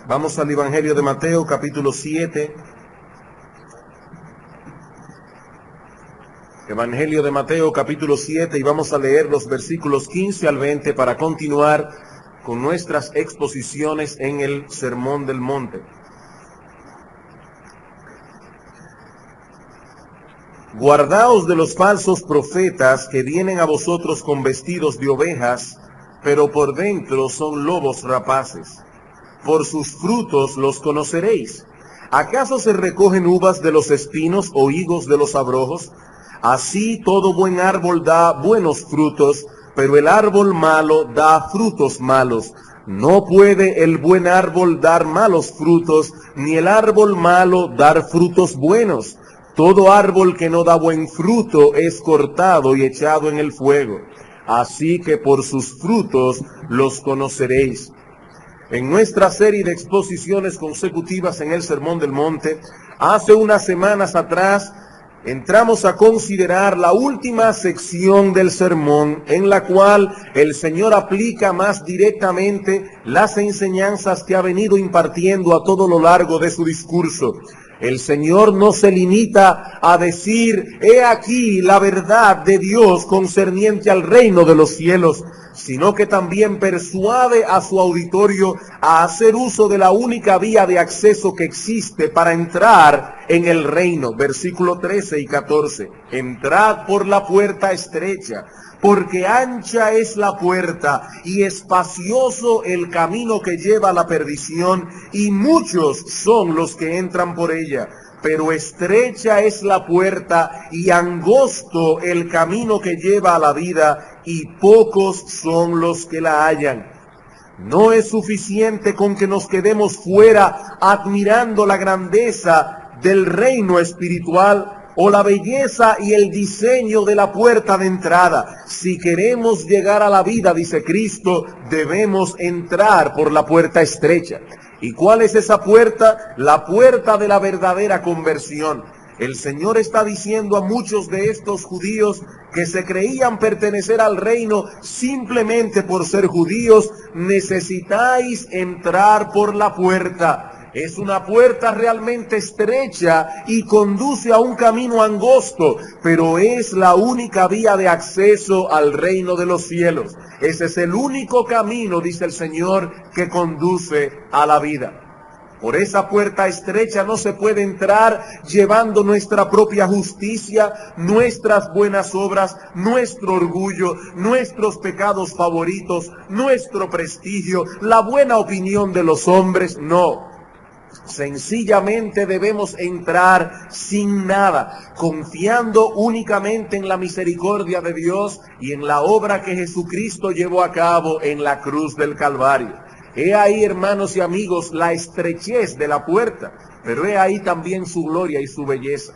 Vamos al Evangelio de Mateo, capítulo 7. Evangelio de Mateo, capítulo 7, y vamos a leer los versículos 15 al 20 para continuar con nuestras exposiciones en el Sermón del Monte. Guardaos de los falsos profetas que vienen a vosotros con vestidos de ovejas, pero por dentro son lobos rapaces. Por sus frutos los conoceréis. ¿Acaso se recogen uvas de los espinos o higos de los abrojos? Así todo buen árbol da buenos frutos, pero el árbol malo da frutos malos. No puede el buen árbol dar malos frutos, ni el árbol malo dar frutos buenos. Todo árbol que no da buen fruto es cortado y echado en el fuego. Así que por sus frutos los conoceréis. En nuestra serie de exposiciones consecutivas en el Sermón del Monte, hace unas semanas atrás, entramos a considerar la última sección del sermón, en la cual el Señor aplica más directamente las enseñanzas que ha venido impartiendo a todo lo largo de su discurso. El Señor no se limita a decir, he aquí la verdad de Dios concerniente al reino de los cielos, sino que también persuade a su auditorio a hacer uso de la única vía de acceso que existe para entrar en el reino. Versículo 13 y 14. Entrad por la puerta estrecha, porque ancha es la puerta y espacioso el camino que lleva a la perdición, y muchos son los que entran por ella. Pero estrecha es la puerta y angosto el camino que lleva a la vida, y pocos son los que la hallan. No es suficiente con que nos quedemos fuera admirando la grandeza del reino espiritual o la belleza y el diseño de la puerta de entrada. Si queremos llegar a la vida, dice Cristo, debemos entrar por la puerta estrecha. ¿Y cuál es esa puerta? La puerta de la verdadera conversión. El Señor está diciendo a muchos de estos judíos que se creían pertenecer al reino simplemente por ser judíos, necesitáis entrar por la puerta. Es una puerta realmente estrecha y conduce a un camino angosto, pero es la única vía de acceso al reino de los cielos. Ese es el único camino, dice el Señor, que conduce a la vida. Por esa puerta estrecha no se puede entrar llevando nuestra propia justicia, nuestras buenas obras, nuestro orgullo, nuestros pecados favoritos, nuestro prestigio, la buena opinión de los hombres. No. Sencillamente debemos entrar sin nada, confiando únicamente en la misericordia de Dios y en la obra que Jesucristo llevó a cabo en la cruz del Calvario. He ahí, hermanos y amigos, la estrechez de la puerta, pero he ahí también su gloria y su belleza.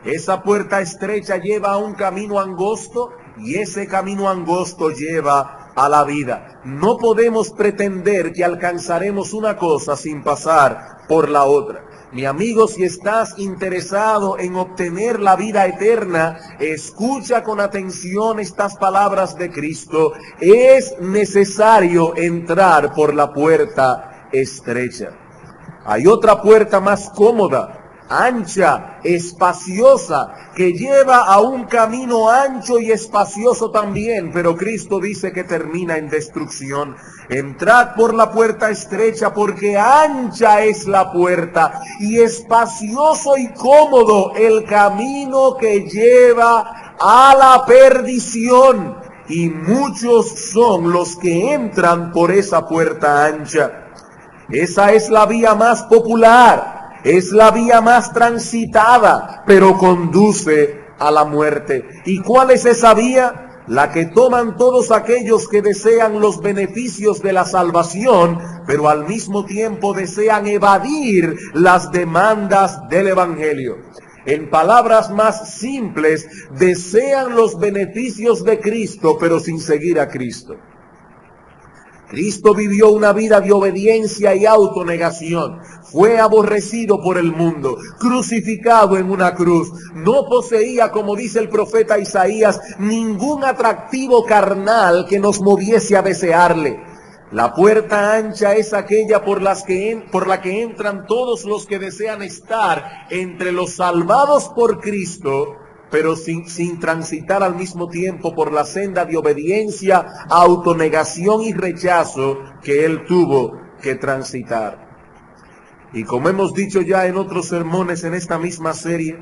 Esa puerta estrecha lleva a un camino angosto, y ese camino angosto lleva a la vida. No podemos pretender que alcanzaremos una cosa sin pasar por la otra. Mi amigo, si estás interesado en obtener la vida eterna, escucha con atención estas palabras de Cristo. Es necesario entrar por la puerta estrecha. Hay otra puerta más cómoda, ancha, espaciosa, que lleva a un camino ancho y espacioso también, pero Cristo dice que termina en destrucción. Entrad por la puerta estrecha, porque ancha es la puerta y espacioso y cómodo el camino que lleva a la perdición, y muchos son los que entran por esa puerta ancha. Esa es la vía más popular, es la vía más transitada, pero conduce a la muerte. ¿Y cuál es esa vía? La que toman todos aquellos que desean los beneficios de la salvación, pero al mismo tiempo desean evadir las demandas del Evangelio. En palabras más simples, desean los beneficios de Cristo, pero sin seguir a Cristo. Cristo vivió una vida de obediencia y autonegación. Fue aborrecido por el mundo, crucificado en una cruz. No poseía, como dice el profeta Isaías, ningún atractivo carnal que nos moviese a desearle. La puerta ancha es aquella por la que entran todos los que desean estar entre los salvados por Cristo, pero sin transitar al mismo tiempo por la senda de obediencia, autonegación y rechazo que él tuvo que transitar. Y como hemos dicho ya en otros sermones en esta misma serie,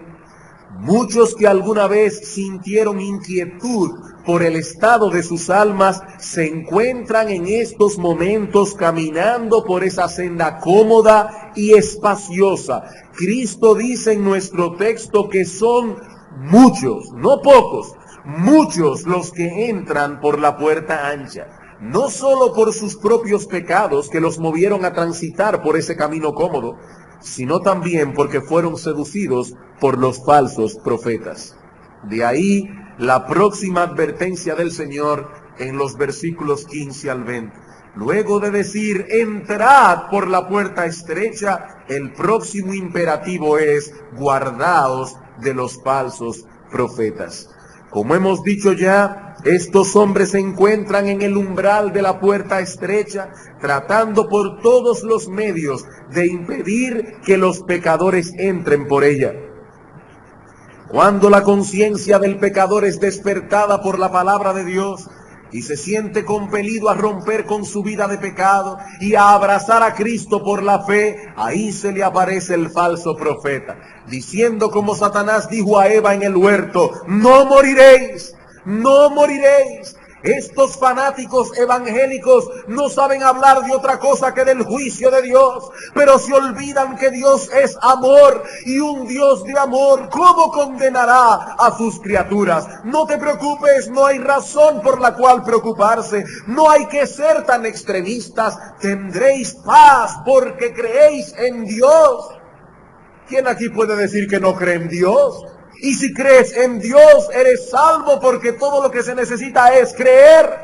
muchos que alguna vez sintieron inquietud por el estado de sus almas se encuentran en estos momentos caminando por esa senda cómoda y espaciosa. Cristo dice en nuestro texto que son muchos, no pocos, muchos los que entran por la puerta ancha. No solo por sus propios pecados que los movieron a transitar por ese camino cómodo, sino también porque fueron seducidos por los falsos profetas. De ahí la próxima advertencia del Señor en los versículos 15 al 20. Luego de decir, entrad por la puerta estrecha, el próximo imperativo es, guardaos de los falsos profetas. Como hemos dicho ya, estos hombres se encuentran en el umbral de la puerta estrecha, tratando por todos los medios de impedir que los pecadores entren por ella. Cuando la conciencia del pecador es despertada por la palabra de Dios y se siente compelido a romper con su vida de pecado y a abrazar a Cristo por la fe, ahí se le aparece el falso profeta, diciendo como Satanás dijo a Eva en el huerto, no moriréis, no moriréis. Estos fanáticos evangélicos no saben hablar de otra cosa que del juicio de Dios, pero se olvidan que Dios es amor, y un Dios de amor, ¿cómo condenará a sus criaturas? No te preocupes, no hay razón por la cual preocuparse, no hay que ser tan extremistas, tendréis paz porque creéis en Dios. ¿Quién aquí puede decir que no cree en Dios? Y si crees en Dios, eres salvo porque todo lo que se necesita es creer.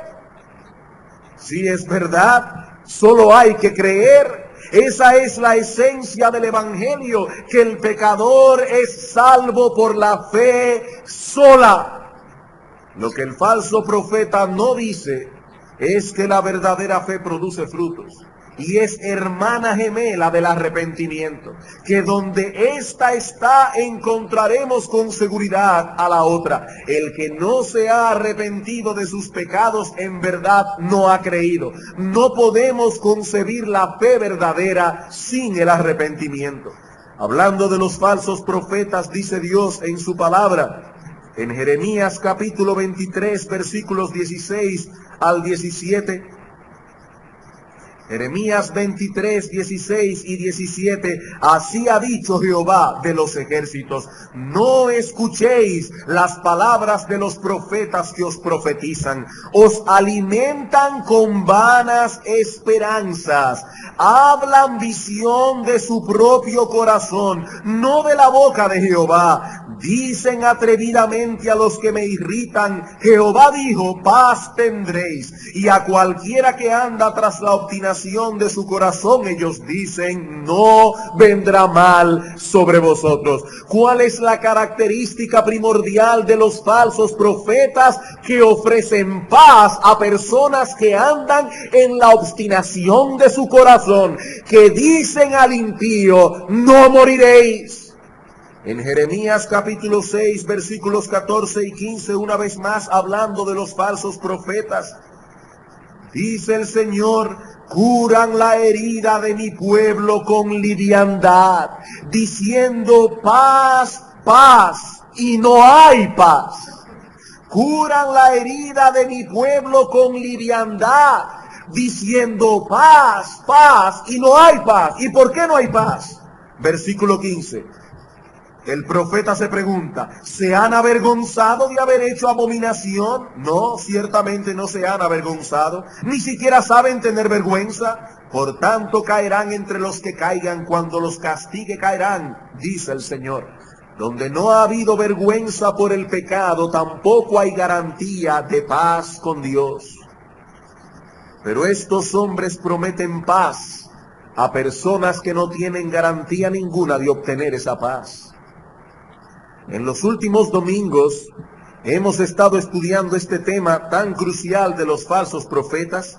Sí, es verdad, solo hay que creer. Esa es la esencia del Evangelio, que el pecador es salvo por la fe sola. Lo que el falso profeta no dice es que la verdadera fe produce frutos. Y es hermana gemela del arrepentimiento, que donde ésta está encontraremos con seguridad a la otra. El que no se ha arrepentido de sus pecados en verdad no ha creído. No podemos concebir la fe verdadera sin el arrepentimiento. Hablando de los falsos profetas, dice Dios en su palabra, en Jeremías capítulo 23, versículos 16 al 17, Jeremías 23, 16 y 17, así ha dicho Jehová de los ejércitos, no escuchéis las palabras de los profetas que os profetizan, os alimentan con vanas esperanzas, hablan visión de su propio corazón, no de la boca de Jehová. Dicen atrevidamente a los que me irritan, Jehová dijo, paz tendréis. Y a cualquiera que anda tras la obstinación de su corazón, ellos dicen, no vendrá mal sobre vosotros. ¿Cuál es la característica primordial de los falsos profetas? Que ofrecen paz a personas que andan en la obstinación de su corazón, que dicen al impío, no moriréis. En Jeremías capítulo 6, versículos 14 y 15, una vez más hablando de los falsos profetas, dice el Señor, curan la herida de mi pueblo con liviandad, diciendo paz, paz, y no hay paz. Curan la herida de mi pueblo con liviandad, diciendo paz, paz, y no hay paz. ¿Y por qué no hay paz? Versículo 15. El profeta se pregunta, ¿se han avergonzado de haber hecho abominación? No, ciertamente no se han avergonzado, ni siquiera saben tener vergüenza. Por tanto caerán entre los que caigan, cuando los castigue caerán, dice el Señor. Donde no ha habido vergüenza por el pecado, tampoco hay garantía de paz con Dios. Pero estos hombres prometen paz a personas que no tienen garantía ninguna de obtener esa paz. En los últimos domingos hemos estado estudiando este tema tan crucial de los falsos profetas,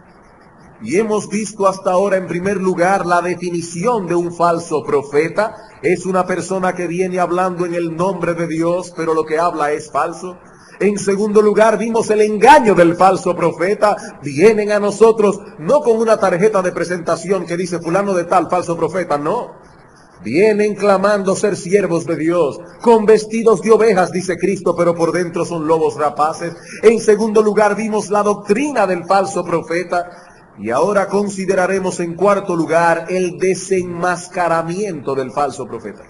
Y hemos visto hasta ahora, en primer lugar, la definición de un falso profeta. Es una persona que viene hablando en el nombre de Dios, pero lo que habla es falso. En segundo lugar, vimos el engaño del falso profeta. Vienen a nosotros no con una tarjeta de presentación que dice fulano de tal, falso profeta, no. Vienen clamando ser siervos de Dios, con vestidos de ovejas, dice Cristo, pero por dentro son lobos rapaces. En segundo lugar, vimos la doctrina del falso profeta. Y ahora consideraremos en cuarto lugar el desenmascaramiento del falso profeta.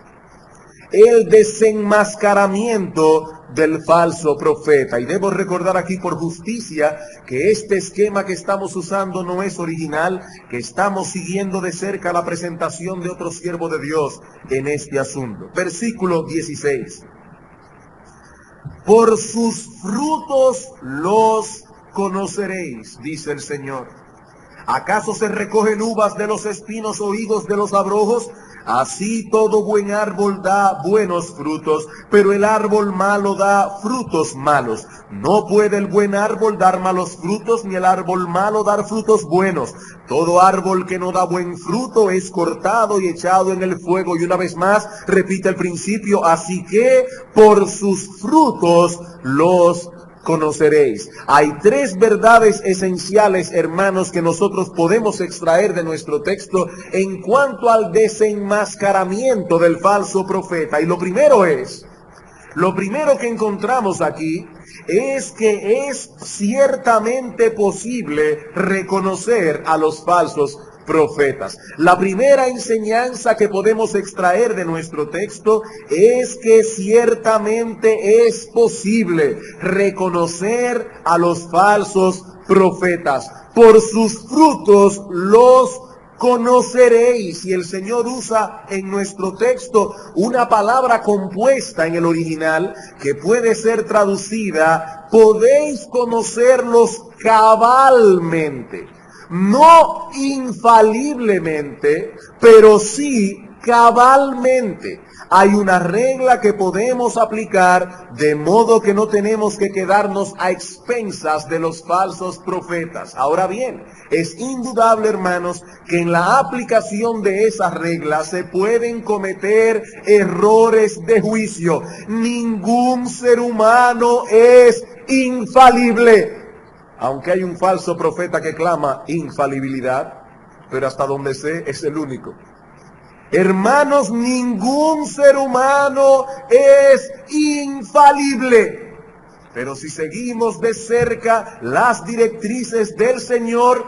El desenmascaramiento del falso profeta. Y debo recordar aquí por justicia que este esquema que estamos usando no es original, que estamos siguiendo de cerca la presentación de otro siervo de Dios en este asunto. Versículo 16. Por sus frutos los conoceréis, dice el Señor. ¿Acaso se recogen uvas de los espinos o higos de los abrojos? Así todo buen árbol da buenos frutos, pero el árbol malo da frutos malos. No puede el buen árbol dar malos frutos, ni el árbol malo dar frutos buenos. Todo árbol que no da buen fruto es cortado y echado en el fuego. Y una vez más, repite el principio, así que por sus frutos los conoceréis. Hay tres verdades esenciales, hermanos, que nosotros podemos extraer de nuestro texto en cuanto al desenmascaramiento del falso profeta. Y lo primero que encontramos aquí es que es ciertamente posible reconocer a los falsos profetas. La primera enseñanza que podemos extraer de nuestro texto es que ciertamente es posible reconocer a los falsos profetas. Por sus frutos los conoceréis. Y el Señor usa en nuestro texto una palabra compuesta en el original que puede ser traducida: podéis conocerlos cabalmente. No infaliblemente, pero sí cabalmente. Hay una regla que podemos aplicar, de modo que no tenemos que quedarnos a expensas de los falsos profetas. Ahora bien, es indudable, hermanos, que en la aplicación de esas reglas se pueden cometer errores de juicio. Ningún ser humano es infalible. Aunque hay un falso profeta que clama infalibilidad, pero hasta donde sé es el único. Hermanos, ningún ser humano es infalible. Pero si seguimos de cerca las directrices del Señor,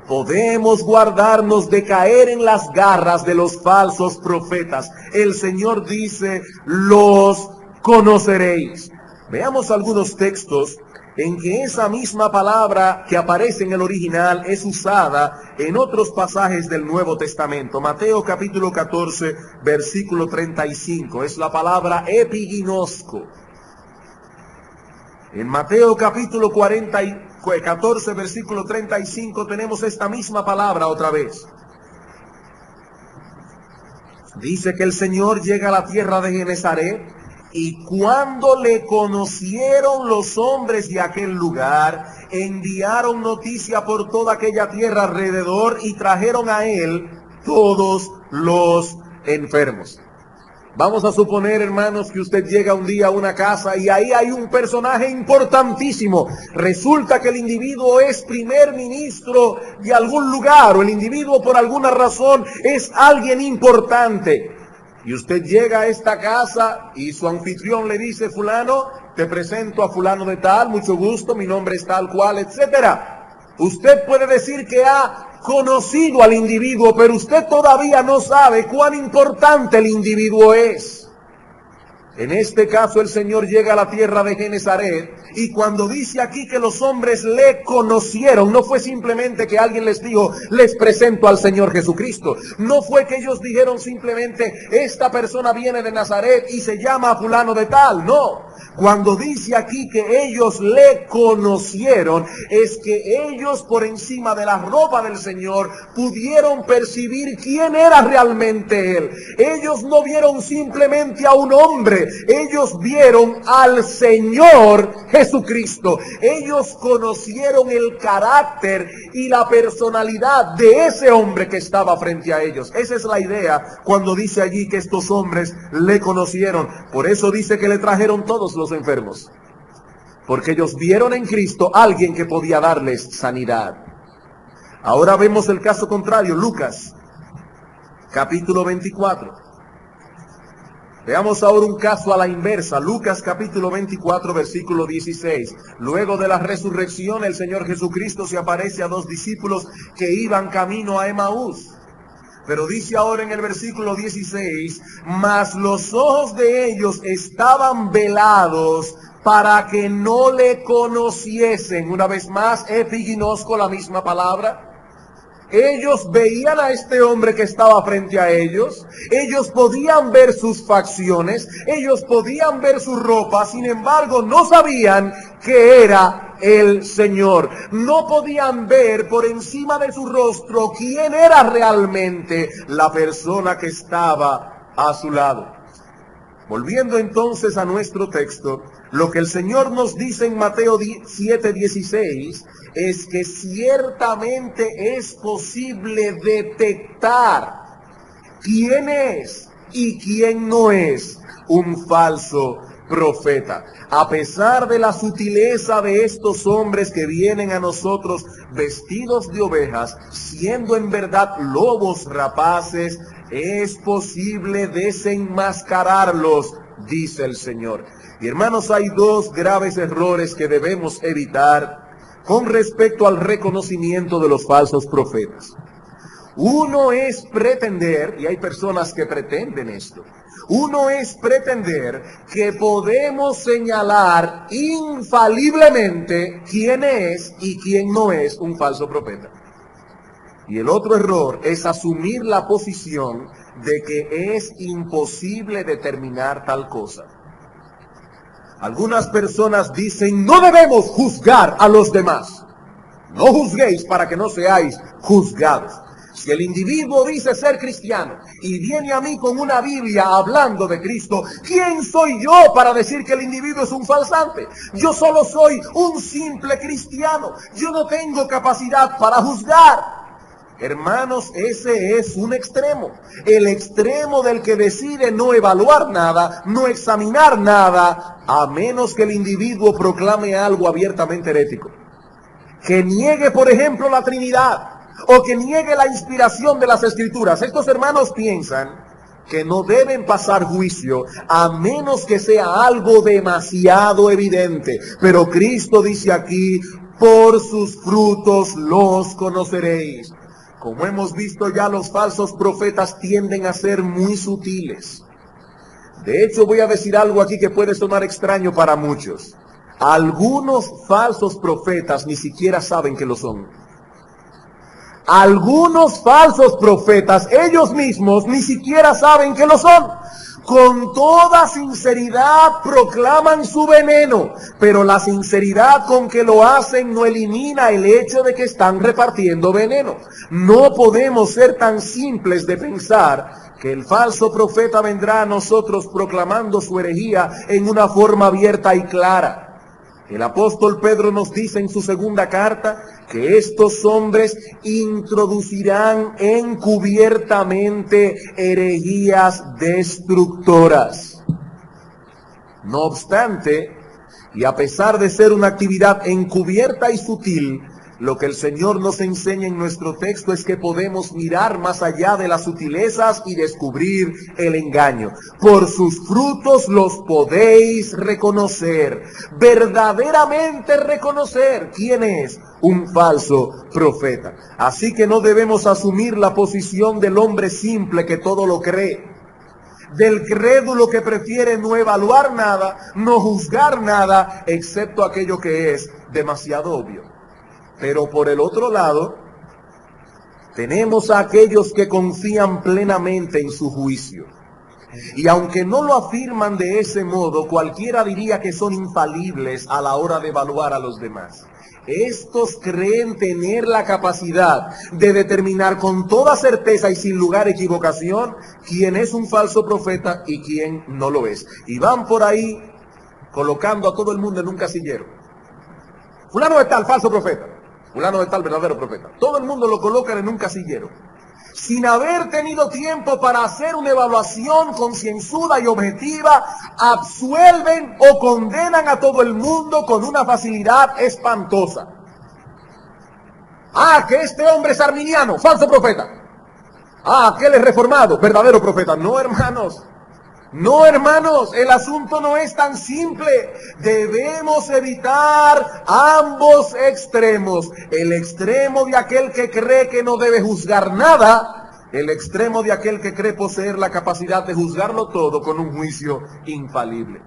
podemos guardarnos de caer en las garras de los falsos profetas. El Señor dice, los conoceréis. Veamos algunos textos en que esa misma palabra que aparece en el original es usada en otros pasajes del Nuevo Testamento. Mateo capítulo 14, versículo 35, es la palabra epiginosko. En Mateo capítulo 14, versículo 35, tenemos esta misma palabra otra vez. Dice que el Señor llega a la tierra de Genezaret, y cuando le conocieron los hombres de aquel lugar, enviaron noticia por toda aquella tierra alrededor y trajeron a él todos los enfermos. Vamos a suponer, hermanos, que usted llega un día a una casa y ahí hay un personaje importantísimo. Resulta que el individuo es primer ministro de algún lugar, o el individuo por alguna razón es alguien importante. Y usted llega a esta casa y su anfitrión le dice, fulano, te presento a fulano de tal, mucho gusto, mi nombre es tal cual, etcétera. Usted puede decir que ha conocido al individuo, pero usted todavía no sabe cuán importante el individuo es. En este caso el Señor llega a la tierra de Genezaret, y cuando dice aquí que los hombres le conocieron, no fue simplemente que alguien les dijo, les presento al Señor Jesucristo. No fue que ellos dijeron simplemente, esta persona viene de Nazaret y se llama fulano de tal, no. Cuando dice aquí que ellos le conocieron, es que ellos por encima de la ropa del Señor pudieron percibir quién era realmente Él. Ellos no vieron simplemente a un hombre, qué? Ellos vieron al Señor Jesucristo. Ellos conocieron el carácter y la personalidad de ese hombre que estaba frente a ellos. Esa es la idea cuando dice allí que estos hombres le conocieron. Por eso dice que le trajeron todos los enfermos. Porque ellos vieron en Cristo a alguien que podía darles sanidad. Ahora vemos el caso contrario, Lucas, capítulo 24. Veamos ahora un caso a la inversa, Lucas capítulo 24, versículo 16. Luego de la resurrección, el Señor Jesucristo se aparece a dos discípulos que iban camino a Emaús. Pero dice ahora en el versículo 16, mas los ojos de ellos estaban velados para que no le conociesen. Una vez más, epiginosco, la misma palabra. Ellos veían a este hombre que estaba frente a ellos, ellos podían ver sus facciones, ellos podían ver su ropa, sin embargo no sabían que era el Señor. No podían ver por encima de su rostro quién era realmente la persona que estaba a su lado. Volviendo entonces a nuestro texto, lo que el Señor nos dice en Mateo 7:16 es que ciertamente es posible detectar quién es y quién no es un falso profeta. A pesar de la sutileza de estos hombres que vienen a nosotros vestidos de ovejas, siendo en verdad lobos rapaces, es posible desenmascararlos, dice el Señor. Y hermanos, hay dos graves errores que debemos evitar con respecto al reconocimiento de los falsos profetas. Uno es pretender, y hay personas que pretenden esto, uno es pretender que podemos señalar infaliblemente quién es y quién no es un falso profeta. Y el otro error es asumir la posición de que es imposible determinar tal cosa. Algunas personas dicen, no debemos juzgar a los demás. No juzguéis para que no seáis juzgados. Si el individuo dice ser cristiano y viene a mí con una Biblia hablando de Cristo, ¿quién soy yo para decir que el individuo es un falsante? Yo solo soy un simple cristiano. Yo no tengo capacidad para juzgar. Hermanos, ese es un extremo. El extremo del que decide no evaluar nada, no examinar nada, a menos que el individuo proclame algo abiertamente herético. Que niegue, por ejemplo, la Trinidad, o que niegue la inspiración de las Escrituras. Estos hermanos piensan que no deben pasar juicio a menos que sea algo demasiado evidente. Pero Cristo dice aquí, por sus frutos los conoceréis. Como hemos visto ya, los falsos profetas tienden a ser muy sutiles. De hecho, voy a decir algo aquí que puede sonar extraño para muchos. Algunos falsos profetas ni siquiera saben que lo son. Algunos falsos profetas, ellos mismos, ni siquiera saben que lo son. Con toda sinceridad proclaman su veneno, pero la sinceridad con que lo hacen no elimina el hecho de que están repartiendo veneno. No podemos ser tan simples de pensar que el falso profeta vendrá a nosotros proclamando su herejía en una forma abierta y clara. El apóstol Pedro nos dice en su segunda carta que estos hombres introducirán encubiertamente herejías destructoras. No obstante, y a pesar de ser una actividad encubierta y sutil, lo que el Señor nos enseña en nuestro texto es que podemos mirar más allá de las sutilezas y descubrir el engaño. Por sus frutos los podéis reconocer, verdaderamente reconocer quién es un falso profeta. Así que no debemos asumir la posición del hombre simple que todo lo cree, del crédulo que prefiere no evaluar nada, no juzgar nada, excepto aquello que es demasiado obvio. Pero por el otro lado, tenemos a aquellos que confían plenamente en su juicio. Y aunque no lo afirman de ese modo, cualquiera diría que son infalibles a la hora de evaluar a los demás. Estos creen tener la capacidad de determinar con toda certeza y sin lugar a equivocación quién es un falso profeta y quién no lo es. Y van por ahí colocando a todo el mundo en un casillero. Fulano de tal, falso profeta. Fulano de tal, verdadero profeta. Todo el mundo lo colocan en un casillero, sin haber tenido tiempo para hacer una evaluación concienzuda y objetiva. Absuelven o condenan a todo el mundo con una facilidad espantosa. Que este hombre es arminiano, falso profeta. Que él es reformado, verdadero profeta. No, hermanos. No, hermanos, el asunto no es tan simple. Debemos evitar ambos extremos. El extremo de aquel que cree que no debe juzgar nada, el extremo de aquel que cree poseer la capacidad de juzgarlo todo con un juicio infalible.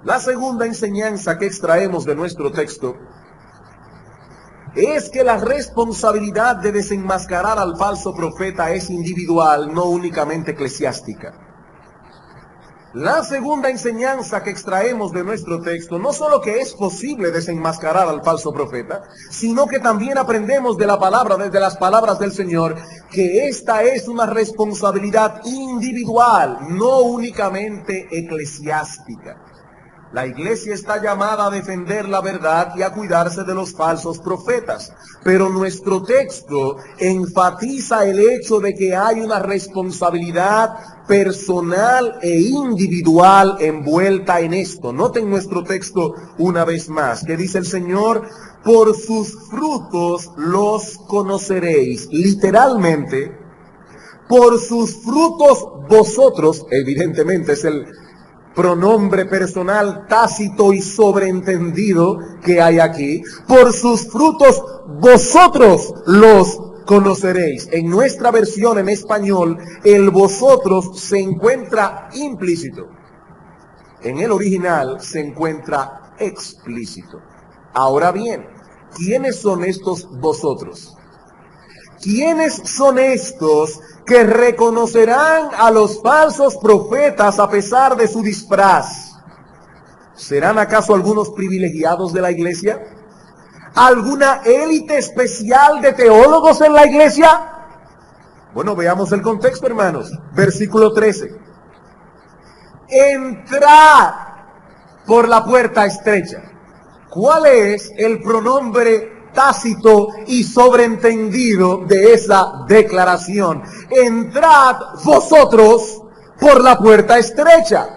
La segunda enseñanza que extraemos de nuestro texto es que la responsabilidad de desenmascarar al falso profeta es individual, no únicamente eclesiástica. La segunda enseñanza que extraemos de nuestro texto, no solo que es posible desenmascarar al falso profeta, sino que también aprendemos de la palabra, desde las palabras del Señor, que esta es una responsabilidad individual, no únicamente eclesiástica. La iglesia está llamada a defender la verdad y a cuidarse de los falsos profetas. Pero nuestro texto enfatiza el hecho de que hay una responsabilidad personal e individual envuelta en esto. Noten nuestro texto una vez más, que dice el Señor: por sus frutos los conoceréis. Literalmente, por sus frutos vosotros, evidentemente es el pronombre personal tácito y sobreentendido que hay aquí. Por sus frutos vosotros los conoceréis. En nuestra versión en español, el vosotros se encuentra implícito. En el original se encuentra explícito. Ahora bien, ¿quiénes son estos vosotros? ¿Quiénes son estos que reconocerán a los falsos profetas a pesar de su disfraz? ¿Serán acaso algunos privilegiados de la iglesia? ¿Alguna élite especial de teólogos en la iglesia? Bueno, veamos el contexto, hermanos. Versículo 13. Entrad por la puerta estrecha. ¿Cuál es el pronombre tácito y sobreentendido de esa declaración? Entrad vosotros por la puerta estrecha.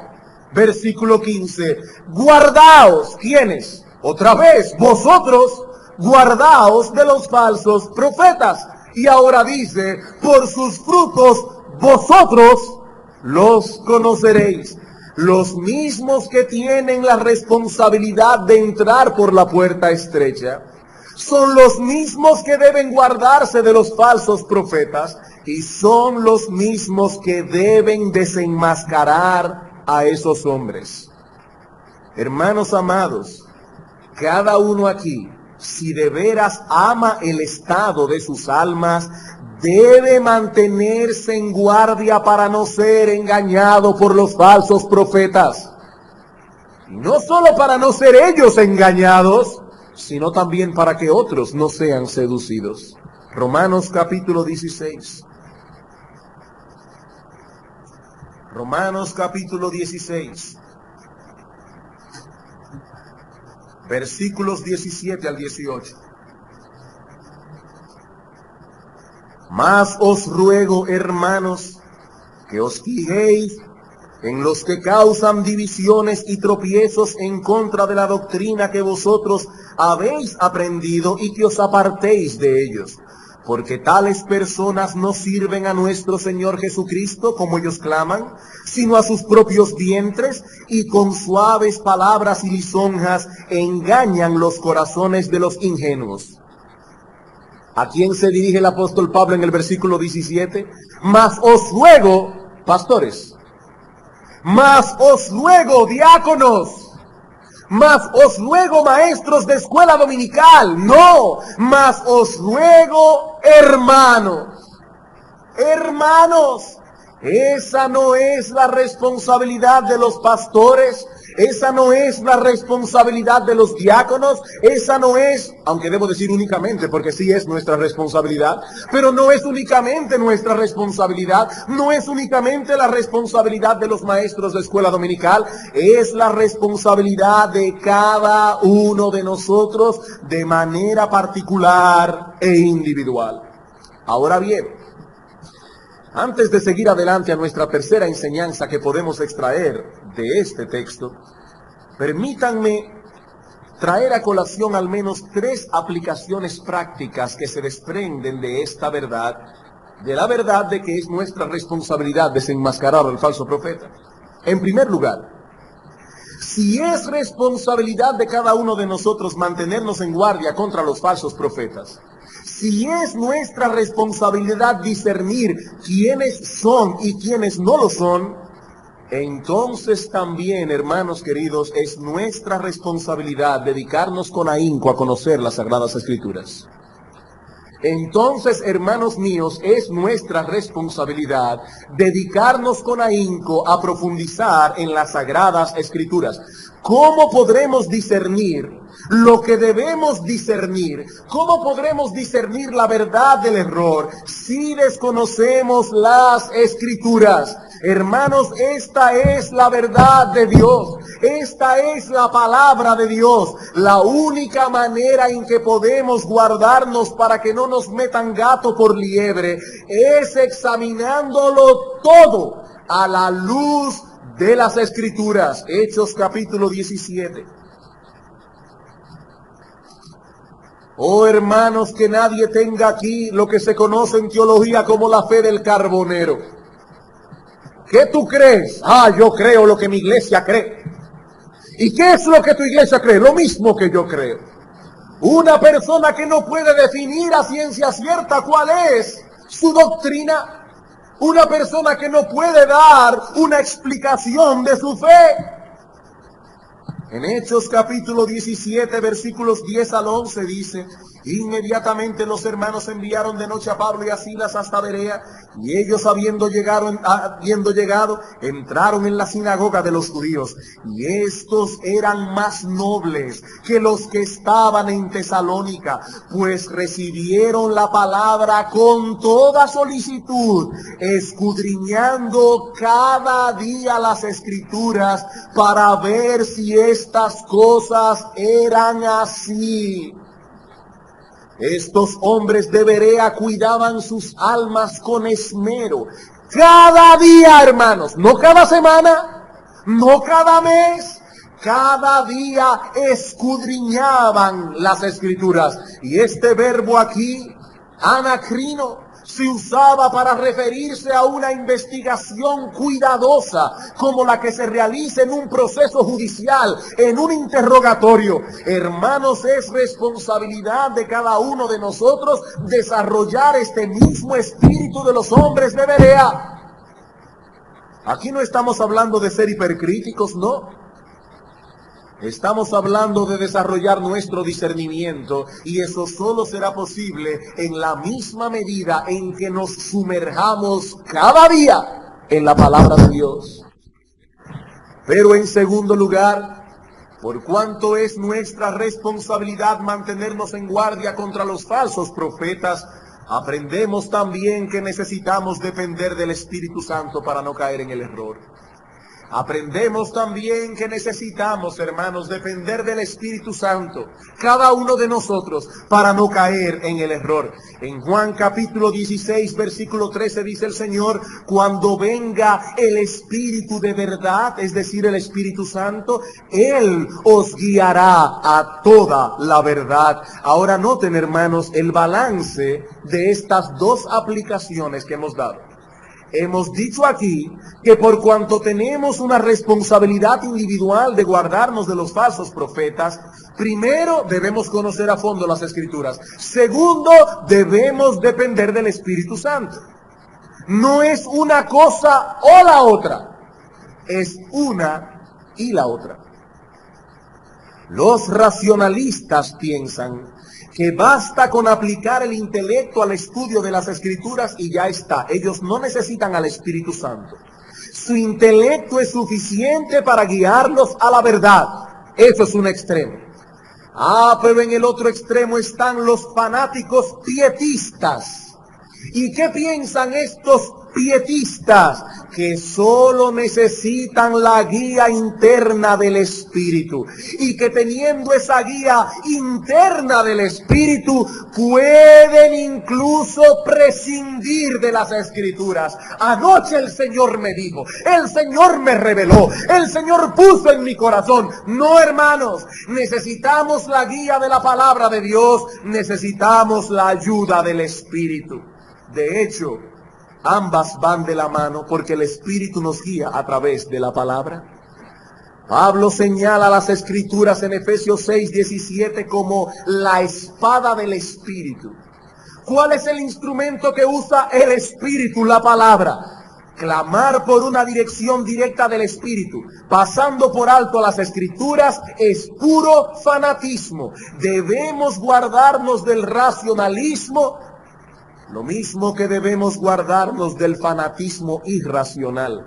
Versículo 15. Guardaos, ¿quiénes? Otra vez, vosotros, guardaos de los falsos profetas. Y ahora dice: por sus frutos vosotros los conoceréis. Los mismos que tienen la responsabilidad de entrar por la puerta estrecha son los mismos que deben guardarse de los falsos profetas, y son los mismos que deben desenmascarar a esos hombres. Hermanos amados, cada uno aquí, si de veras ama el estado de sus almas, debe mantenerse en guardia para no ser engañado por los falsos profetas. Y no solo para no ser ellos engañados, sino también para que otros no sean seducidos. Romanos capítulo 16. Romanos capítulo 16. Versículos 17 al 18. Mas os ruego, hermanos, que os fijéis en los que causan divisiones y tropiezos en contra de la doctrina que vosotros habéis aprendido, y que os apartéis de ellos. Porque tales personas no sirven a nuestro Señor Jesucristo como ellos claman, sino a sus propios vientres, y con suaves palabras y lisonjas engañan los corazones de los ingenuos. ¿A quién se dirige el apóstol Pablo en el versículo 17? Mas os ruego, pastores, mas os ruego, diáconos, mas os ruego, maestros de escuela dominical, no, mas os ruego, hermanos, Esa no es la responsabilidad de los pastores, esa no es la responsabilidad de los diáconos, esa no es, aunque debo decir únicamente, porque sí es nuestra responsabilidad, pero no es únicamente nuestra responsabilidad, no es únicamente la responsabilidad de los maestros de escuela dominical, es la responsabilidad de cada uno de nosotros de manera particular e individual. Ahora bien, antes de seguir adelante a nuestra tercera enseñanza que podemos extraer de este texto, permítanme traer a colación al menos 3 aplicaciones prácticas que se desprenden de esta verdad, de la verdad de que es nuestra responsabilidad desenmascarar al falso profeta. En primer lugar, si es responsabilidad de cada uno de nosotros mantenernos en guardia contra los falsos profetas, si es nuestra responsabilidad discernir quiénes son y quiénes no lo son, entonces también, hermanos queridos, es nuestra responsabilidad dedicarnos con ahínco a conocer las Sagradas Escrituras. Entonces, hermanos míos, es nuestra responsabilidad dedicarnos con ahínco a profundizar en las Sagradas Escrituras. ¿Cómo podremos discernir lo que debemos discernir? ¿Cómo podremos discernir la verdad del error si desconocemos las Escrituras? Hermanos, esta es la verdad de Dios, esta es la palabra de Dios. La única manera en que podemos guardarnos para que no nos metan gato por liebre es examinándolo todo a la luz de las Escrituras. Hechos capítulo 17. Oh hermanos, que nadie tenga aquí lo que se conoce en teología como la fe del carbonero. ¿Qué tú crees? Yo creo lo que mi iglesia cree. ¿Y qué es lo que tu iglesia cree? Lo mismo que yo creo. Una persona que no puede definir a ciencia cierta cuál es su doctrina. Una persona que no puede dar una explicación de su fe. En Hechos capítulo 17, versículos 10 al 11 dice: inmediatamente los hermanos enviaron de noche a Pablo y a Silas hasta Berea, y ellos habiendo llegado, entraron en la sinagoga de los judíos, y estos eran más nobles que los que estaban en Tesalónica, pues recibieron la palabra con toda solicitud, escudriñando cada día las Escrituras para ver si estas cosas eran así. Estos hombres de Berea cuidaban sus almas con esmero. Cada día, hermanos, no cada semana, no cada mes, cada día escudriñaban las Escrituras. Y este verbo aquí, anacrino, se usaba para referirse a una investigación cuidadosa, como la que se realiza en un proceso judicial, en un interrogatorio. Hermanos, es responsabilidad de cada uno de nosotros desarrollar este mismo espíritu de los hombres de Berea. Aquí no estamos hablando de ser hipercríticos, no. Estamos hablando de desarrollar nuestro discernimiento, y eso solo será posible en la misma medida en que nos sumerjamos cada día en la palabra de Dios. Pero en segundo lugar, por cuanto es nuestra responsabilidad mantenernos en guardia contra los falsos profetas, aprendemos también que necesitamos depender del Espíritu Santo para no caer en el error. Aprendemos también que necesitamos, hermanos, depender del Espíritu Santo, cada uno de nosotros, para no caer en el error. En Juan capítulo 16, versículo 13 dice el Señor: cuando venga el Espíritu de verdad, es decir, el Espíritu Santo, Él os guiará a toda la verdad. Ahora noten, hermanos, el balance de estas dos aplicaciones que hemos dado. Hemos dicho aquí que por cuanto tenemos una responsabilidad individual de guardarnos de los falsos profetas, primero debemos conocer a fondo las Escrituras. Segundo, debemos depender del Espíritu Santo. No es una cosa o la otra, es una y la otra. Los racionalistas piensan que basta con aplicar el intelecto al estudio de las Escrituras y ya está. Ellos no necesitan al Espíritu Santo. Su intelecto es suficiente para guiarlos a la verdad. Eso es un extremo. Pero en el otro extremo están los fanáticos pietistas. ¿Y qué piensan estos pietistas? Que solo necesitan la guía interna del Espíritu. Y que teniendo esa guía interna del Espíritu, pueden incluso prescindir de las Escrituras. Anoche el Señor me dijo, el Señor me reveló, el Señor puso en mi corazón. No, hermanos, necesitamos la guía de la palabra de Dios, necesitamos la ayuda del Espíritu. De hecho, ambas van de la mano porque el Espíritu nos guía a través de la palabra. Pablo señala las Escrituras en Efesios 6:17 como la espada del Espíritu. ¿Cuál es el instrumento que usa el Espíritu? La palabra. Clamar por una dirección directa del Espíritu, pasando por alto las Escrituras, es puro fanatismo. Debemos guardarnos del racionalismo, lo mismo que debemos guardarnos del fanatismo irracional.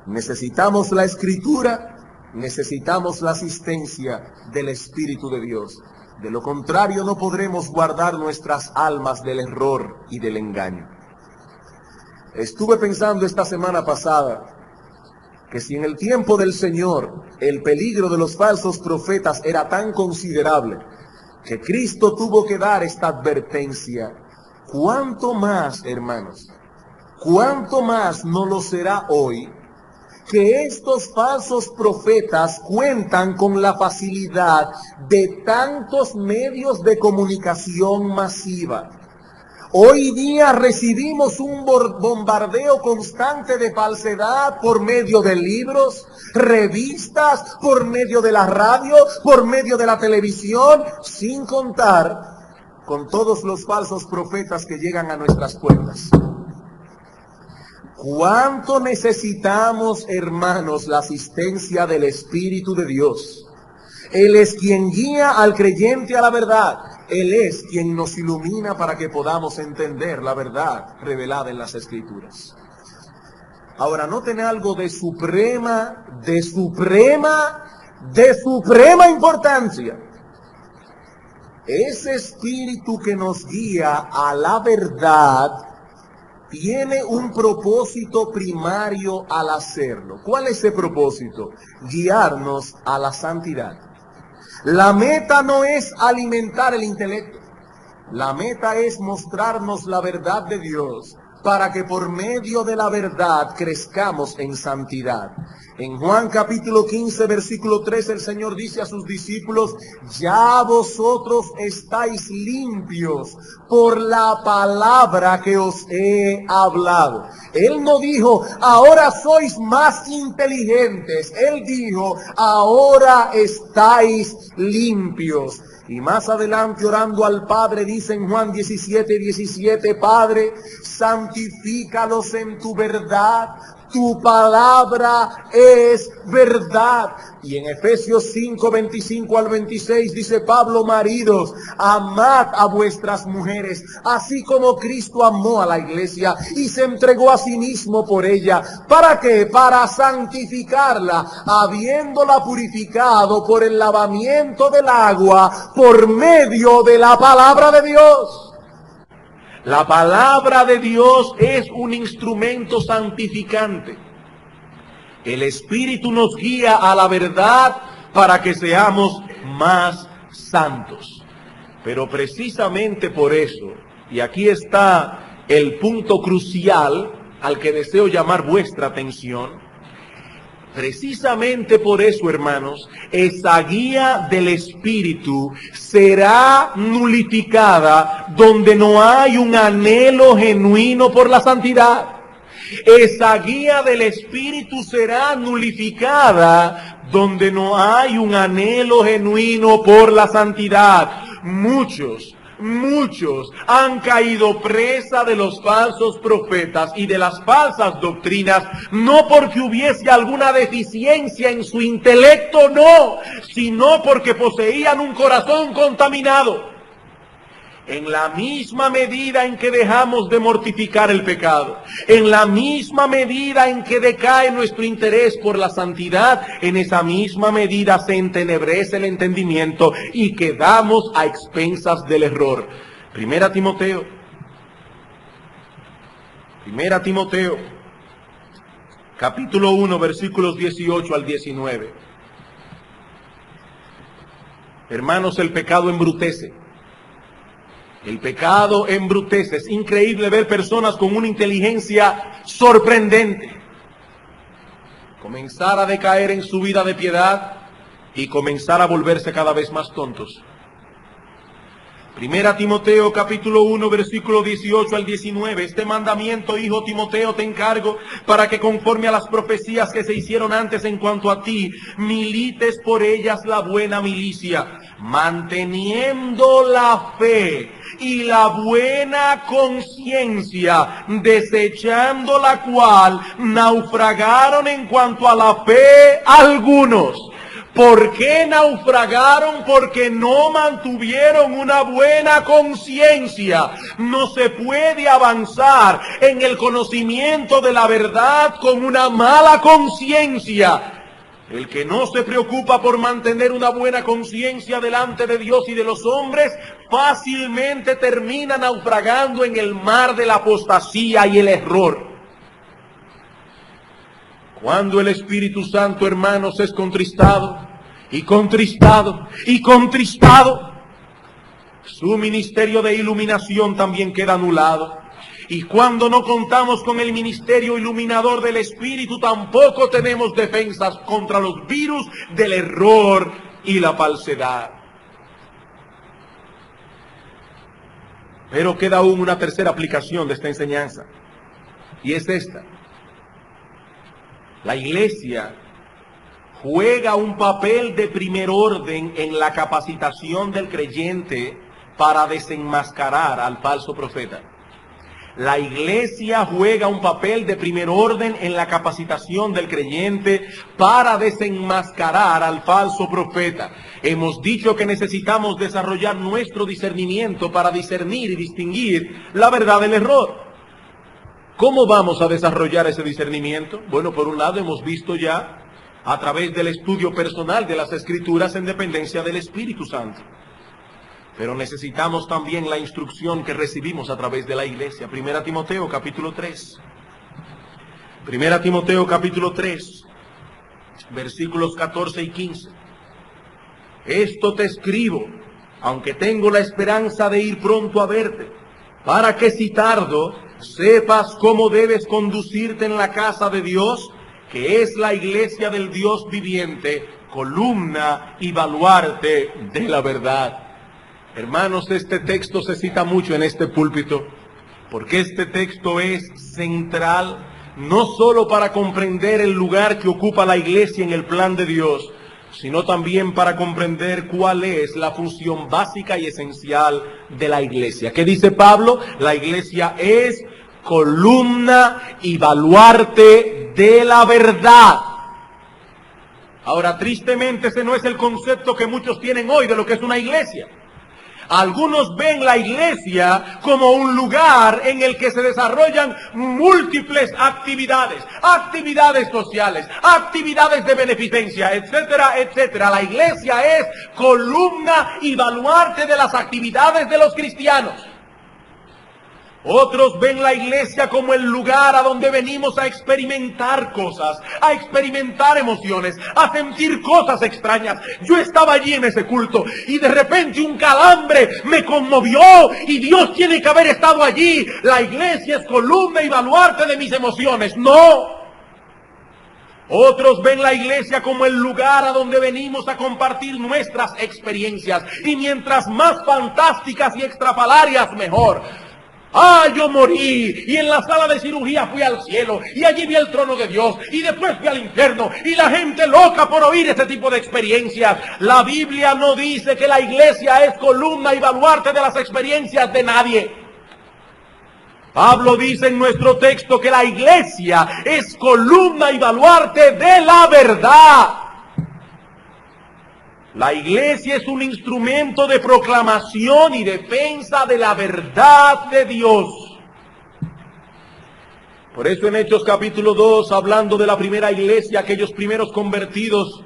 Necesitamos la Escritura, necesitamos la asistencia del Espíritu de Dios. De lo contrario, no podremos guardar nuestras almas del error y del engaño. Estuve pensando esta semana pasada que si en el tiempo del Señor el peligro de los falsos profetas era tan considerable que Cristo tuvo que dar esta advertencia, ¿cuánto más, hermanos? ¿Cuánto más no lo será hoy que estos falsos profetas cuentan con la facilidad de tantos medios de comunicación masiva? Hoy día recibimos un bombardeo constante de falsedad por medio de libros, revistas, por medio de la radio, por medio de la televisión, sin contar con todos los falsos profetas que llegan a nuestras puertas. ¿Cuánto necesitamos, hermanos, la asistencia del Espíritu de Dios? Él es quien guía al creyente a la verdad. Él es quien nos ilumina para que podamos entender la verdad revelada en las Escrituras. Ahora, noten algo de suprema importancia. Ese Espíritu que nos guía a la verdad tiene un propósito primario al hacerlo. ¿Cuál es ese propósito? Guiarnos a la santidad. La meta no es alimentar el intelecto. La meta es mostrarnos la verdad de Dios para que por medio de la verdad crezcamos en santidad. En Juan capítulo 15, versículo 3, el Señor dice a sus discípulos: ya vosotros estáis limpios por la palabra que os he hablado. Él no dijo, ahora sois más inteligentes. Él dijo, ahora estáis limpios. Y más adelante, orando al Padre, dice en Juan 17:17, Padre, santifícalos en tu verdad, tu palabra es verdad. Y en Efesios 5:25 al 26 dice Pablo: maridos, amad a vuestras mujeres, así como Cristo amó a la iglesia y se entregó a sí mismo por ella. ¿Para qué? Para santificarla, habiéndola purificado por el lavamiento del agua, por medio de la palabra de Dios. La palabra de Dios es un instrumento santificante. El Espíritu nos guía a la verdad para que seamos más santos. Pero precisamente por eso, y aquí está el punto crucial al que deseo llamar vuestra atención, precisamente por eso, hermanos, esa guía del Espíritu será nulificada donde no hay un anhelo genuino por la santidad. Esa guía del Espíritu será nulificada donde no hay un anhelo genuino por la santidad. Muchos muchos han caído presa de los falsos profetas y de las falsas doctrinas, no porque hubiese alguna deficiencia en su intelecto, no, sino porque poseían un corazón contaminado. En la misma medida en que dejamos de mortificar el pecado, en la misma medida en que decae nuestro interés por la santidad, en esa misma medida se entenebrece el entendimiento y quedamos a expensas del error. Primera Timoteo, capítulo 1, versículos 18 al 19. Hermanos, el pecado embrutece. El pecado embrutece. Es increíble ver personas con una inteligencia sorprendente comenzar a decaer en su vida de piedad y comenzar a volverse cada vez más tontos. Primera Timoteo capítulo 1 versículo 18 al 19. Este mandamiento, hijo Timoteo, te encargo para que conforme a las profecías que se hicieron antes en cuanto a ti, milites por ellas la buena milicia, manteniendo la fe y la buena conciencia, desechando la cual naufragaron en cuanto a la fe algunos. ¿Por qué naufragaron? Porque no mantuvieron una buena conciencia. No se puede avanzar en el conocimiento de la verdad con una mala conciencia. El que no se preocupa por mantener una buena conciencia delante de Dios y de los hombres, fácilmente termina naufragando en el mar de la apostasía y el error. Cuando el Espíritu Santo, hermanos, es contristado, su ministerio de iluminación también queda anulado. Y cuando no contamos con el ministerio iluminador del Espíritu, tampoco tenemos defensas contra los virus del error y la falsedad. Pero queda aún una tercera aplicación de esta enseñanza, y es esta. La iglesia juega un papel de primer orden en la capacitación del creyente para desenmascarar al falso profeta. La iglesia juega un papel de primer orden en la capacitación del creyente para desenmascarar al falso profeta. Hemos dicho que necesitamos desarrollar nuestro discernimiento para discernir y distinguir la verdad del error. ¿Cómo vamos a desarrollar ese discernimiento? Bueno, por un lado hemos visto ya a través del estudio personal de las Escrituras en dependencia del Espíritu Santo. Pero necesitamos también la instrucción que recibimos a través de la iglesia. Primera Timoteo capítulo 3. Primera Timoteo capítulo 3, versículos 14 y 15. Esto te escribo, aunque tengo la esperanza de ir pronto a verte, para que si tardo, sepas cómo debes conducirte en la casa de Dios, que es la iglesia del Dios viviente, columna y baluarte de la verdad. Hermanos, este texto se cita mucho en este púlpito, porque este texto es central, no solo para comprender el lugar que ocupa la iglesia en el plan de Dios, sino también para comprender cuál es la función básica y esencial de la iglesia. ¿Qué dice Pablo? La iglesia es columna y baluarte de la verdad. Ahora, tristemente, ese no es el concepto que muchos tienen hoy de lo que es una iglesia. Algunos ven la iglesia como un lugar en el que se desarrollan múltiples actividades, actividades sociales, actividades de beneficencia, etcétera, etcétera. La iglesia es columna y baluarte de las actividades de los cristianos. Otros ven la iglesia como el lugar a donde venimos a experimentar cosas, a experimentar emociones, a sentir cosas extrañas. Yo estaba allí en ese culto y de repente un calambre me conmovió y Dios tiene que haber estado allí. La iglesia es columna y baluarte de mis emociones. No. Otros ven la iglesia como el lugar a donde venimos a compartir nuestras experiencias y mientras más fantásticas y extrafalarias, mejor. Yo morí y en la sala de cirugía fui al cielo y allí vi el trono de Dios y después fui al infierno, y la gente loca por oír este tipo de experiencias. La Biblia no dice que la iglesia es columna y baluarte de las experiencias de nadie. Pablo dice en nuestro texto que la iglesia es columna y baluarte de la verdad. La iglesia es un instrumento de proclamación y defensa de la verdad de Dios. Por eso en Hechos capítulo 2, hablando de la primera iglesia, aquellos primeros convertidos,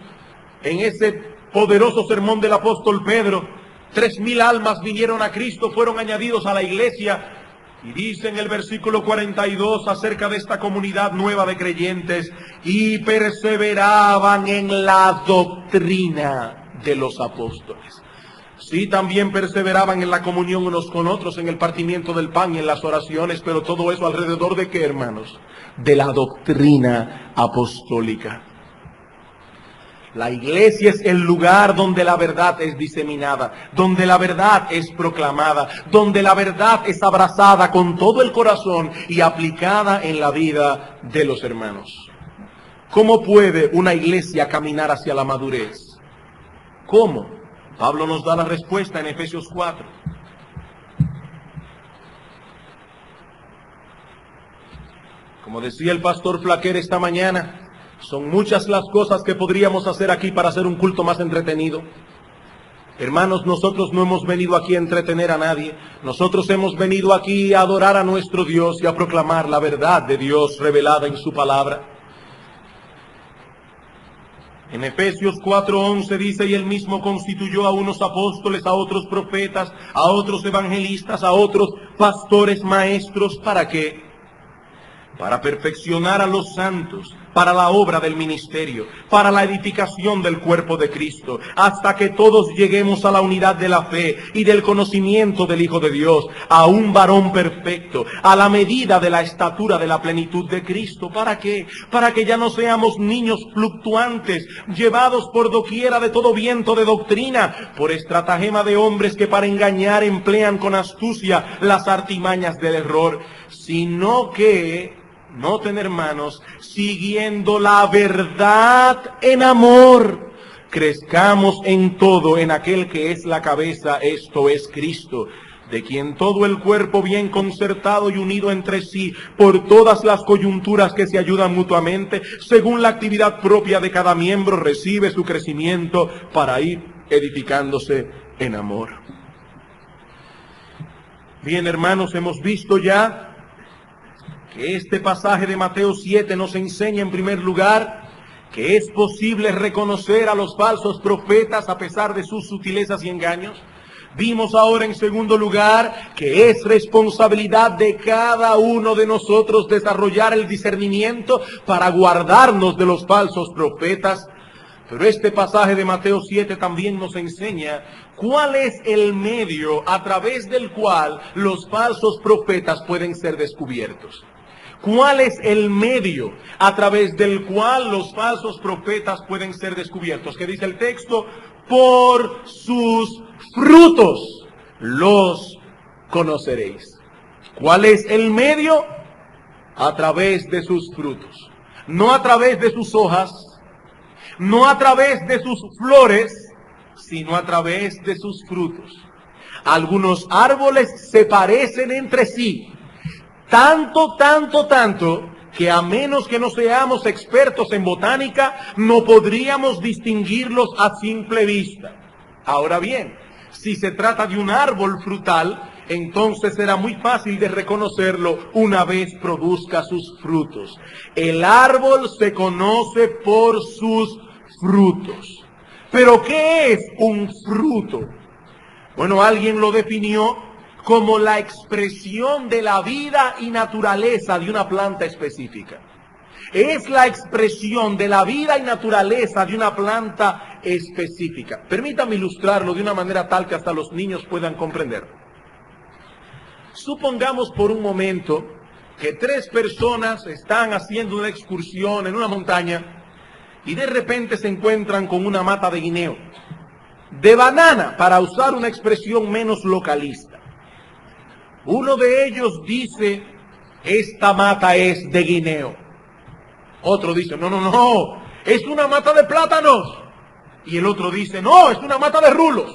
en ese poderoso sermón del apóstol Pedro, 3,000 almas vinieron a Cristo, fueron añadidos a la iglesia. Y dice en el versículo 42 acerca de esta comunidad nueva de creyentes: y perseveraban en la doctrina de los apóstoles. Sí, también perseveraban en la comunión unos con otros, en el partimiento del pan y en las oraciones, pero todo eso alrededor de ¿qué, hermanos? De la doctrina apostólica. La iglesia es el lugar donde la verdad es diseminada, donde la verdad es proclamada, donde la verdad es abrazada con todo el corazón y aplicada en la vida de los hermanos. ¿Cómo puede una iglesia caminar hacia la madurez? ¿Cómo? Pablo nos da la respuesta en Efesios 4. Como decía el pastor Flaquer esta mañana, son muchas las cosas que podríamos hacer aquí para hacer un culto más entretenido. Hermanos, nosotros no hemos venido aquí a entretener a nadie. Nosotros hemos venido aquí a adorar a nuestro Dios y a proclamar la verdad de Dios revelada en su palabra. En Efesios 4:11 dice: y él mismo constituyó a unos apóstoles, a otros profetas, a otros evangelistas, a otros pastores, maestros. ¿Para qué? Para perfeccionar a los santos, para la obra del ministerio, para la edificación del cuerpo de Cristo, hasta que todos lleguemos a la unidad de la fe y del conocimiento del Hijo de Dios, a un varón perfecto, a la medida de la estatura de la plenitud de Cristo. ¿Para qué? Para que ya no seamos niños fluctuantes, llevados por doquiera de todo viento de doctrina, por estratagema de hombres que para engañar emplean con astucia las artimañas del error, sino que, noten, hermanos, siguiendo la verdad en amor, crezcamos en todo en aquel que es la cabeza, esto es Cristo, de quien todo el cuerpo bien concertado y unido entre sí por todas las coyunturas que se ayudan mutuamente, según la actividad propia de cada miembro, recibe su crecimiento para ir edificándose en amor. Bien, hermanos, hemos visto ya que este pasaje de Mateo 7 nos enseña en primer lugar que es posible reconocer a los falsos profetas a pesar de sus sutilezas y engaños. Vimos ahora en segundo lugar que es responsabilidad de cada uno de nosotros desarrollar el discernimiento para guardarnos de los falsos profetas. Pero este pasaje de Mateo 7 también nos enseña cuál es el medio a través del cual los falsos profetas pueden ser descubiertos. ¿Cuál es el medio a través del cual los falsos profetas pueden ser descubiertos? ¿Qué dice el texto? Por sus frutos los conoceréis. ¿Cuál es el medio? A través de sus frutos. No a través de sus hojas, no a través de sus flores, sino a través de sus frutos. Algunos árboles se parecen entre sí. Tanto, que a menos que no seamos expertos en botánica, no podríamos distinguirlos a simple vista. Ahora bien, si se trata de un árbol frutal, entonces será muy fácil de reconocerlo una vez produzca sus frutos. El árbol se conoce por sus frutos. ¿Pero qué es un fruto? Bueno, alguien lo definió como la expresión de la vida y naturaleza de una planta específica. Es la expresión de la vida y naturaleza de una planta específica. Permítame ilustrarlo de una manera tal que hasta los niños puedan comprenderlo. Supongamos por un momento que 3 personas están haciendo una excursión en una montaña y de repente se encuentran con una mata de guineo, de banana, para usar una expresión menos localista. Uno de ellos dice, esta mata es de guineo. Otro dice, no, es una mata de plátanos. Y el otro dice, no, es una mata de rulos.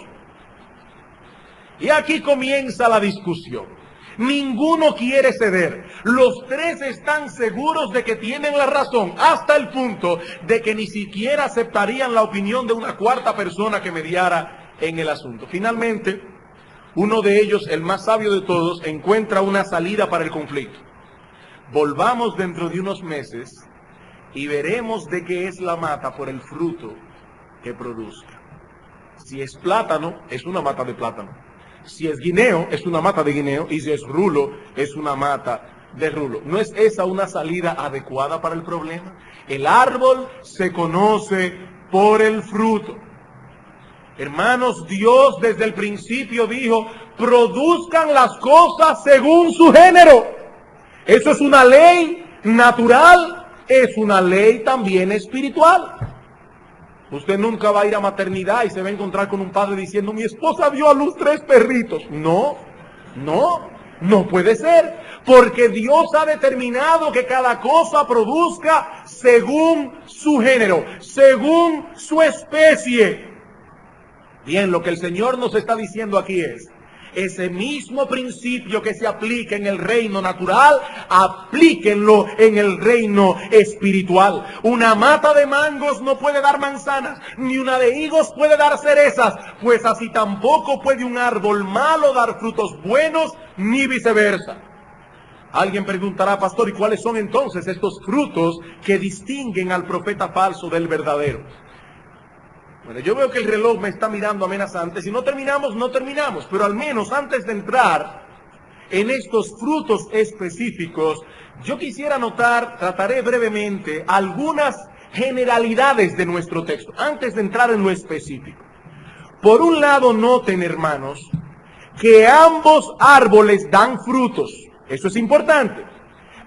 Y aquí comienza la discusión. Ninguno quiere ceder. Los tres están seguros de que tienen la razón, hasta el punto de que ni siquiera aceptarían la opinión de una cuarta persona que mediara en el asunto. Finalmente, uno de ellos, el más sabio de todos, encuentra una salida para el conflicto. Volvamos dentro de unos meses y veremos de qué es la mata por el fruto que produzca. Si es plátano, es una mata de plátano. Si es guineo, es una mata de guineo. Y si es rulo, es una mata de rulo. ¿No es esa una salida adecuada para el problema? El árbol se conoce por el fruto. Hermanos, Dios desde el principio dijo, produzcan las cosas según su género. Eso es una ley natural, es una ley también espiritual. Usted nunca va a ir a maternidad y se va a encontrar con un padre diciendo, mi esposa dio a luz 3 perritos. No puede ser. Porque Dios ha determinado que cada cosa produzca según su género, según su especie. Bien, lo que el Señor nos está diciendo aquí es, ese mismo principio que se aplica en el reino natural, aplíquenlo en el reino espiritual. Una mata de mangos no puede dar manzanas, ni una de higos puede dar cerezas, pues así tampoco puede un árbol malo dar frutos buenos, ni viceversa. Alguien preguntará, pastor, ¿y cuáles son entonces estos frutos que distinguen al profeta falso del verdadero? Bueno, yo veo que el reloj me está mirando amenazante. Si no terminamos, no terminamos. Pero al menos antes de entrar en estos frutos específicos, yo quisiera trataré brevemente algunas generalidades de nuestro texto, antes de entrar en lo específico. Por un lado, noten, hermanos, que ambos árboles dan frutos. Eso es importante.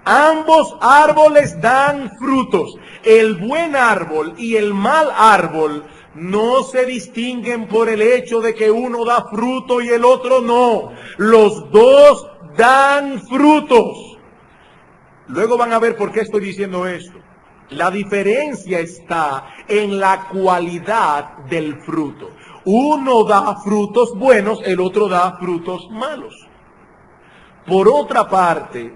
Ambos árboles dan frutos. El buen árbol y el mal árbol no se distinguen por el hecho de que uno da fruto y el otro no. Los dos dan frutos. Luego van a ver por qué estoy diciendo esto. La diferencia está en la cualidad del fruto. Uno da frutos buenos, el otro da frutos malos. Por otra parte,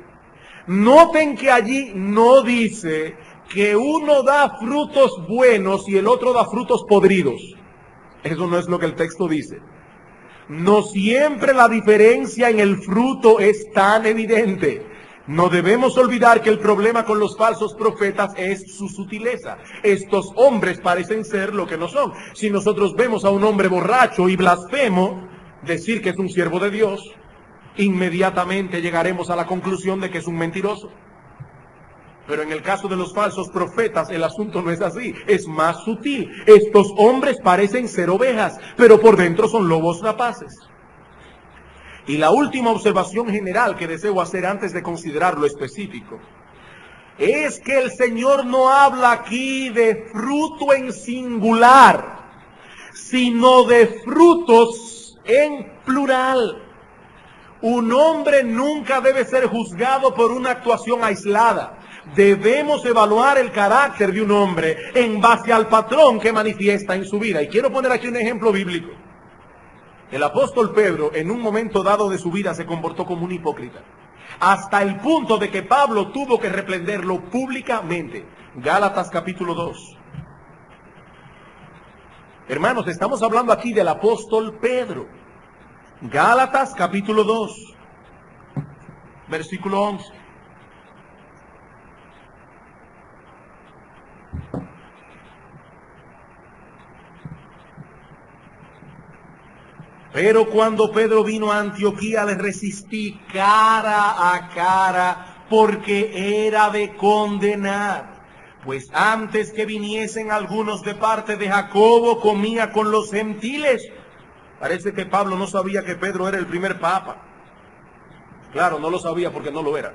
noten que allí no dice que uno da frutos buenos y el otro da frutos podridos. Eso no es lo que el texto dice. No siempre la diferencia en el fruto es tan evidente. No debemos olvidar que el problema con los falsos profetas es su sutileza. Estos hombres parecen ser lo que no son. Si nosotros vemos a un hombre borracho y blasfemo, decir que es un siervo de Dios, inmediatamente llegaremos a la conclusión de que es un mentiroso. Pero en el caso de los falsos profetas, el asunto no es así, es más sutil. Estos hombres parecen ser ovejas, pero por dentro son lobos rapaces. Y la última observación general que deseo hacer antes de considerar lo específico, es que el Señor no habla aquí de fruto en singular, sino de frutos en plural. Un hombre nunca debe ser juzgado por una actuación aislada. Debemos evaluar el carácter de un hombre en base al patrón que manifiesta en su vida. Y quiero poner aquí un ejemplo bíblico. El apóstol Pedro, en un momento dado de su vida, se comportó como un hipócrita, hasta el punto de que Pablo tuvo que reprenderlo públicamente. Gálatas capítulo 2. Hermanos, estamos hablando aquí del apóstol Pedro. Gálatas capítulo 2, versículo 11. Pero cuando Pedro vino a Antioquía, le resistí cara a cara, porque era de condenar. Pues antes que viniesen algunos de parte de Jacobo, comía con los gentiles. Parece que Pablo no sabía que Pedro era el primer papa. Claro, no lo sabía porque no lo era.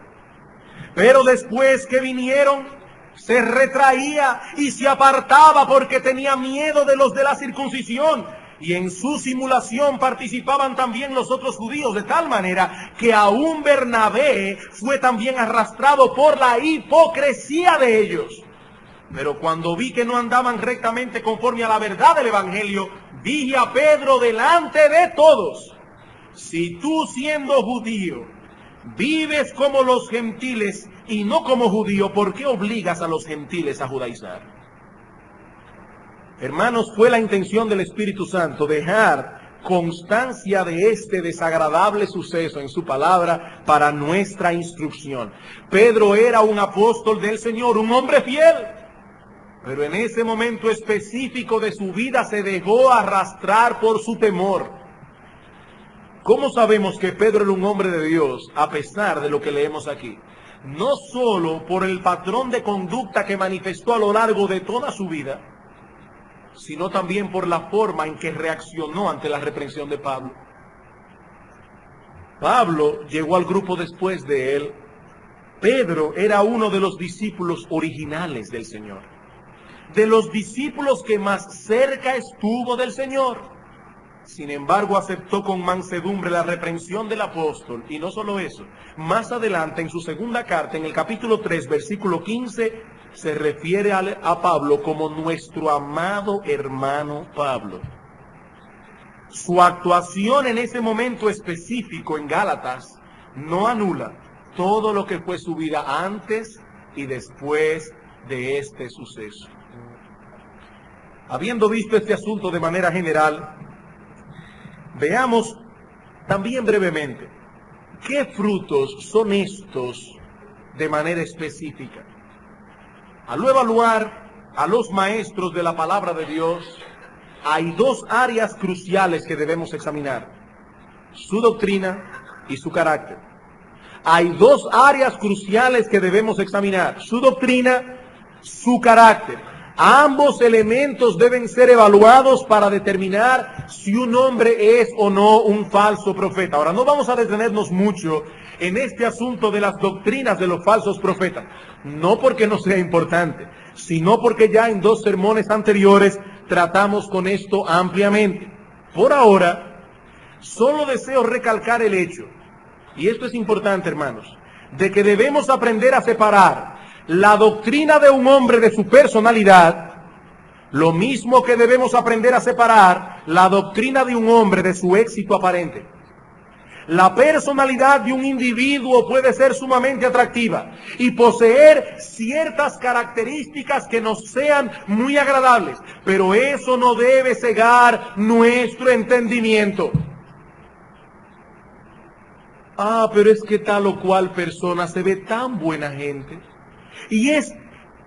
Pero después que vinieron, se retraía y se apartaba porque tenía miedo de los de la circuncisión. y en su simulación participaban también los otros judíos, de tal manera que aún Bernabé fue también arrastrado por la hipocresía de ellos. Pero cuando vi que no andaban rectamente conforme a la verdad del Evangelio, dije a Pedro delante de todos: si tú, siendo judío, vives como los gentiles y no como judío, ¿por qué obligas a los gentiles a judaizar? Hermanos, fue la intención del Espíritu Santo dejar constancia de este desagradable suceso en su palabra para nuestra instrucción. Pedro era un apóstol del Señor, un hombre fiel, pero en ese momento específico de su vida se dejó arrastrar por su temor. ¿Cómo sabemos que Pedro era un hombre de Dios a pesar de lo que leemos aquí? No solo por el patrón de conducta que manifestó a lo largo de toda su vida, sino también por la forma en que reaccionó ante la reprensión de Pablo. Pablo llegó al grupo después de él. Pedro era uno de los discípulos originales del Señor, de los discípulos que más cerca estuvo del Señor. Sin embargo, aceptó con mansedumbre la reprensión del apóstol. Y no solo eso, más adelante en su segunda carta, en el capítulo 3, versículo 15, se refiere a Pablo como nuestro amado hermano Pablo. Su actuación en ese momento específico en Gálatas no anula todo lo que fue su vida antes y después de este suceso. Habiendo visto este asunto de manera general, veamos también brevemente qué frutos son estos de manera específica. Al evaluar a los maestros de la palabra de Dios, hay dos áreas cruciales que debemos examinar: su doctrina y su carácter. Hay dos áreas cruciales que debemos examinar: su doctrina, su carácter. Ambos elementos deben ser evaluados para determinar si un hombre es o no un falso profeta. Ahora, no vamos a detenernos mucho en este asunto de las doctrinas de los falsos profetas. No porque no sea importante, sino porque ya en dos sermones anteriores tratamos con esto ampliamente. Por ahora, solo deseo recalcar el hecho, y esto es importante, hermanos, de que debemos aprender a separar la doctrina de un hombre de su personalidad, lo mismo que debemos aprender a separar la doctrina de un hombre de su éxito aparente. La personalidad de un individuo puede ser sumamente atractiva y poseer ciertas características que nos sean muy agradables, pero eso no debe cegar nuestro entendimiento. Pero es que tal o cual persona se ve tan buena gente y es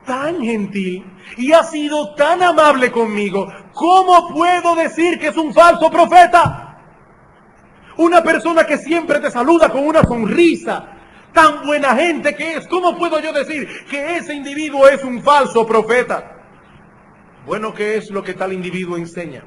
tan gentil y ha sido tan amable conmigo, ¿cómo puedo decir que es un falso profeta? Una persona que siempre te saluda con una sonrisa, tan buena gente que es, ¿cómo puedo yo decir que ese individuo es un falso profeta? Bueno, ¿qué es lo que tal individuo enseña?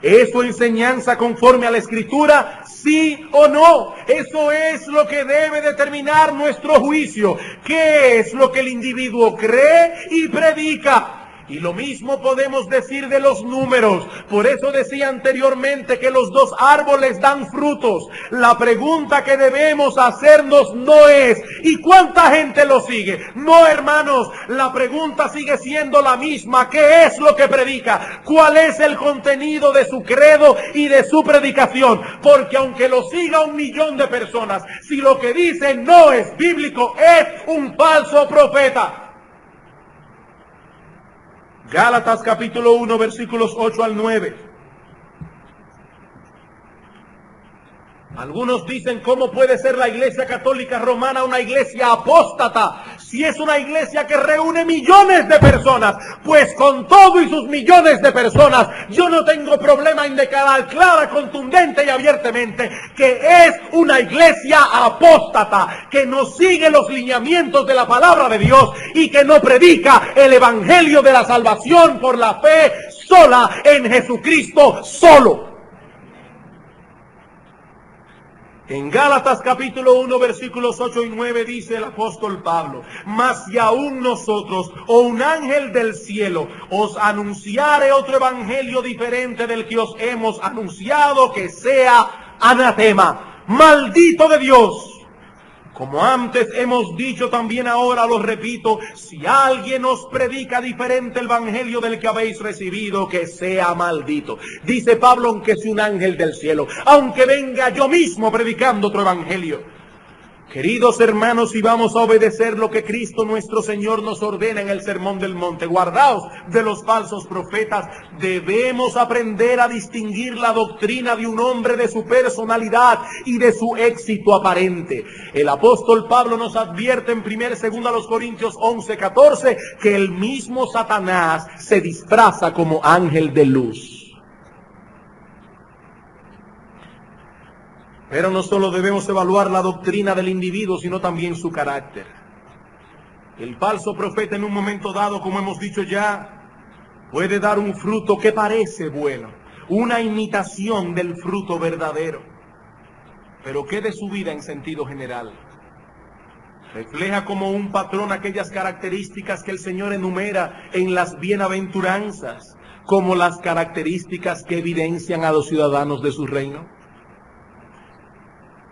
¿Es su enseñanza conforme a la Escritura? ¿Sí o no? Eso es lo que debe determinar nuestro juicio. ¿Qué es lo que el individuo cree y predica? Y lo mismo podemos decir de los números. Por eso decía anteriormente que los dos árboles dan frutos. La pregunta que debemos hacernos no es ¿y cuánta gente lo sigue? No, hermanos, la pregunta sigue siendo la misma. ¿Qué es lo que predica? ¿Cuál es el contenido de su credo y de su predicación? Porque aunque lo siga 1 millón de personas, si lo que dice no es bíblico, es un falso profeta. Gálatas capítulo 1, versículos 8 al 9. Algunos dicen, ¿cómo puede ser la Iglesia Católica Romana una iglesia apóstata si es una iglesia que reúne millones de personas? Pues con todo y sus millones de personas, yo no tengo problema en declarar clara, contundente y abiertamente que es una iglesia apóstata, que no sigue los lineamientos de la palabra de Dios y que no predica el evangelio de la salvación por la fe sola en Jesucristo solo. En Gálatas capítulo 1 versículos 8 y 9 dice el apóstol Pablo: mas si aún nosotros o un ángel del cielo os anunciare otro evangelio diferente del que os hemos anunciado, que sea anatema, maldito de Dios. Como antes hemos dicho, también ahora lo repito: si alguien os predica diferente el evangelio del que habéis recibido, que sea maldito. Dice Pablo: aunque sea un ángel del cielo, aunque venga yo mismo predicando otro evangelio. Queridos hermanos, si vamos a obedecer lo que Cristo nuestro Señor nos ordena en el Sermón del Monte, guardaos de los falsos profetas, debemos aprender a distinguir la doctrina de un hombre de su personalidad y de su éxito aparente. El apóstol Pablo nos advierte en 2 Corintios 11:14 que el mismo Satanás se disfraza como ángel de luz. Pero no solo debemos evaluar la doctrina del individuo, sino también su carácter. El falso profeta en un momento dado, como hemos dicho ya, puede dar un fruto que parece bueno, una imitación del fruto verdadero. Pero ¿qué de su vida en sentido general? Refleja como un patrón aquellas características que el Señor enumera en las bienaventuranzas, como las características que evidencian a los ciudadanos de su reino.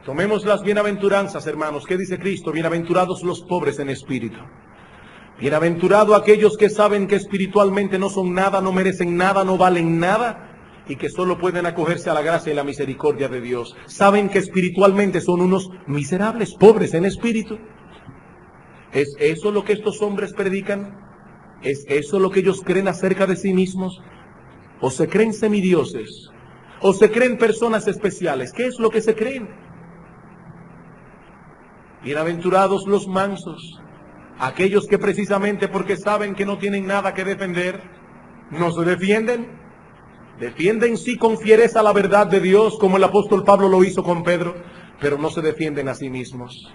Tomemos las bienaventuranzas, hermanos. ¿Qué dice Cristo? Bienaventurados los pobres en espíritu. Bienaventurados aquellos que saben que espiritualmente no son nada, no merecen nada, no valen nada, y que solo pueden acogerse a la gracia y la misericordia de Dios. Saben que espiritualmente son unos miserables, pobres en espíritu. ¿Es eso lo que estos hombres predican? ¿Es eso lo que ellos creen acerca de sí mismos? ¿O se creen semidioses? ¿O se creen personas especiales? ¿Qué es lo que se creen? Bienaventurados los mansos, aquellos que precisamente porque saben que no tienen nada que defender, no se defienden. Defienden sí con fiereza la verdad de Dios, como el apóstol Pablo lo hizo con Pedro, pero no se defienden a sí mismos.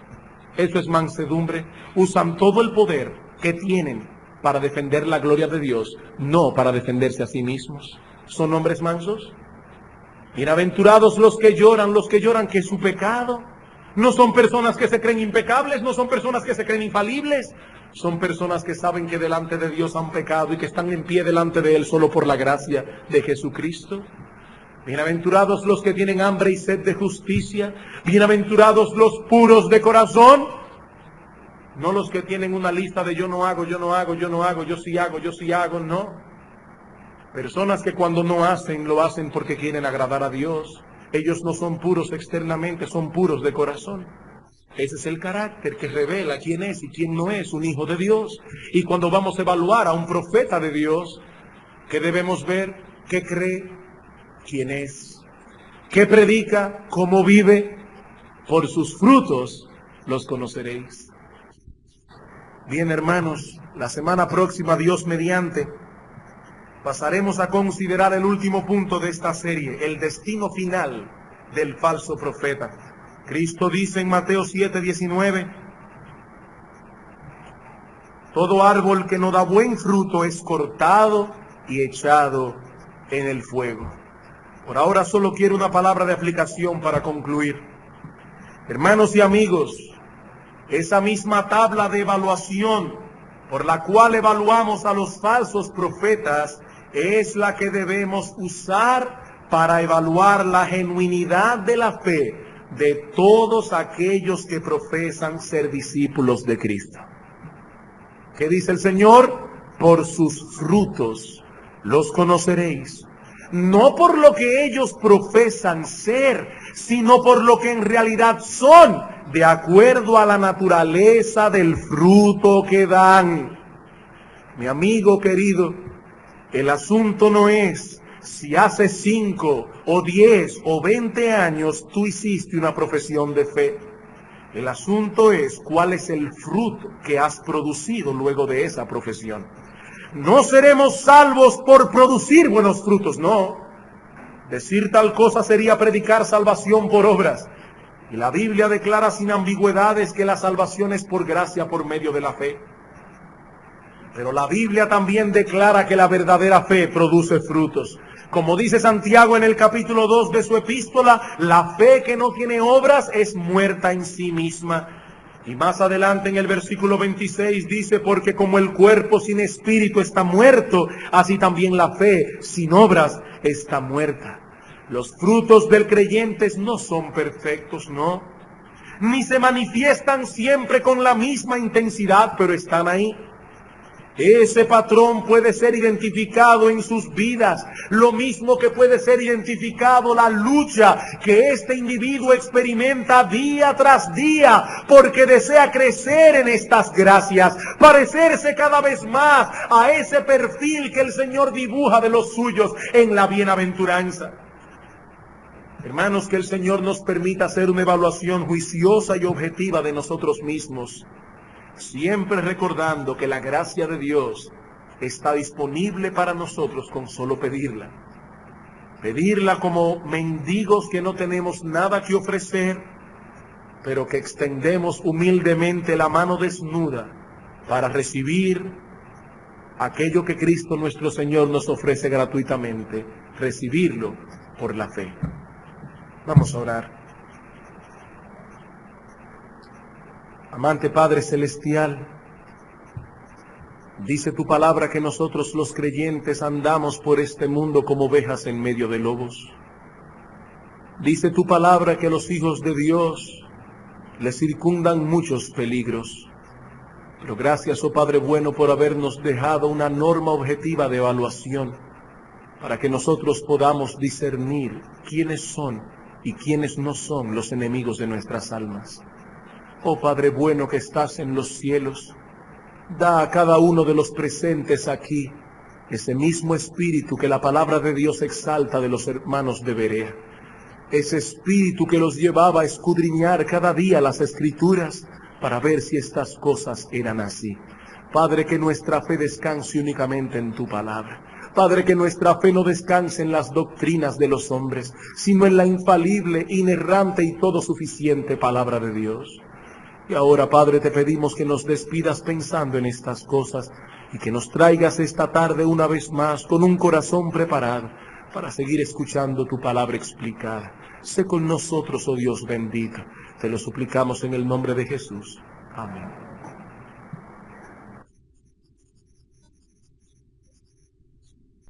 Eso es mansedumbre. Usan todo el poder que tienen para defender la gloria de Dios, no para defenderse a sí mismos. ¿Son hombres mansos? Bienaventurados los que lloran que su pecado. No son personas que se creen impecables, no son personas que se creen infalibles, son personas que saben que delante de Dios han pecado y que están en pie delante de Él solo por la gracia de Jesucristo. Bienaventurados los que tienen hambre y sed de justicia, bienaventurados los puros de corazón, no los que tienen una lista de yo no hago, yo no hago, yo no hago, yo sí hago, no. Personas que cuando no hacen, lo hacen porque quieren agradar a Dios. Ellos no son puros externamente, son puros de corazón. Ese es el carácter que revela quién es y quién no es un hijo de Dios. Y cuando vamos a evaluar a un profeta de Dios, ¿qué debemos ver? ¿Qué cree? ¿Quién es? ¿Qué predica? ¿Cómo vive? Por sus frutos los conoceréis. Bien, hermanos, la semana próxima, Dios mediante, pasaremos a considerar el último punto de esta serie, el destino final del falso profeta. Cristo dice en Mateo 7:19, todo árbol que no da buen fruto es cortado y echado en el fuego. Por ahora solo quiero una palabra de aplicación para concluir. Hermanos y amigos, esa misma tabla de evaluación por la cual evaluamos a los falsos profetas es la que debemos usar para evaluar la genuinidad de la fe de todos aquellos que profesan ser discípulos de Cristo. ¿Qué dice el Señor? Por sus frutos los conoceréis. No por lo que ellos profesan ser, sino por lo que en realidad son, de acuerdo a la naturaleza del fruto que dan. Mi amigo querido, el asunto no es si hace 5 o 10 o 20 años tú hiciste una profesión de fe. El asunto es cuál es el fruto que has producido luego de esa profesión. No seremos salvos por producir buenos frutos, no. Decir tal cosa sería predicar salvación por obras. Y la Biblia declara sin ambigüedades que la salvación es por gracia por medio de la fe. Pero la Biblia también declara que la verdadera fe produce frutos. Como dice Santiago en el capítulo 2 de su epístola, la fe que no tiene obras es muerta en sí misma. Y más adelante en el versículo 26 dice, porque como el cuerpo sin espíritu está muerto, así también la fe sin obras está muerta. Los frutos del creyente no son perfectos, no. Ni se manifiestan siempre con la misma intensidad, pero están ahí. Ese patrón puede ser identificado en sus vidas, lo mismo que puede ser identificado la lucha que este individuo experimenta día tras día, porque desea crecer en estas gracias, parecerse cada vez más a ese perfil que el Señor dibuja de los suyos en la bienaventuranza. Hermanos, que el Señor nos permita hacer una evaluación juiciosa y objetiva de nosotros mismos, siempre recordando que la gracia de Dios está disponible para nosotros con solo pedirla. Pedirla como mendigos que no tenemos nada que ofrecer, pero que extendemos humildemente la mano desnuda para recibir aquello que Cristo nuestro Señor nos ofrece gratuitamente, recibirlo por la fe. Vamos a orar. Amante Padre Celestial, dice tu palabra que nosotros los creyentes andamos por este mundo como ovejas en medio de lobos. Dice tu palabra que los hijos de Dios les circundan muchos peligros. Pero gracias, oh Padre bueno, por habernos dejado una norma objetiva de evaluación, para que nosotros podamos discernir quiénes son y quiénes no son los enemigos de nuestras almas. Oh Padre bueno que estás en los cielos, da a cada uno de los presentes aquí ese mismo espíritu que la palabra de Dios exalta de los hermanos de Berea. Ese espíritu que los llevaba a escudriñar cada día las Escrituras para ver si estas cosas eran así. Padre, que nuestra fe descanse únicamente en tu palabra. Padre, que nuestra fe no descanse en las doctrinas de los hombres, sino en la infalible, inerrante y todo suficiente palabra de Dios. Y ahora, Padre, te pedimos que nos despidas pensando en estas cosas y que nos traigas esta tarde una vez más con un corazón preparado para seguir escuchando tu palabra explicada. Sé con nosotros, oh Dios bendito. Te lo suplicamos en el nombre de Jesús. Amén.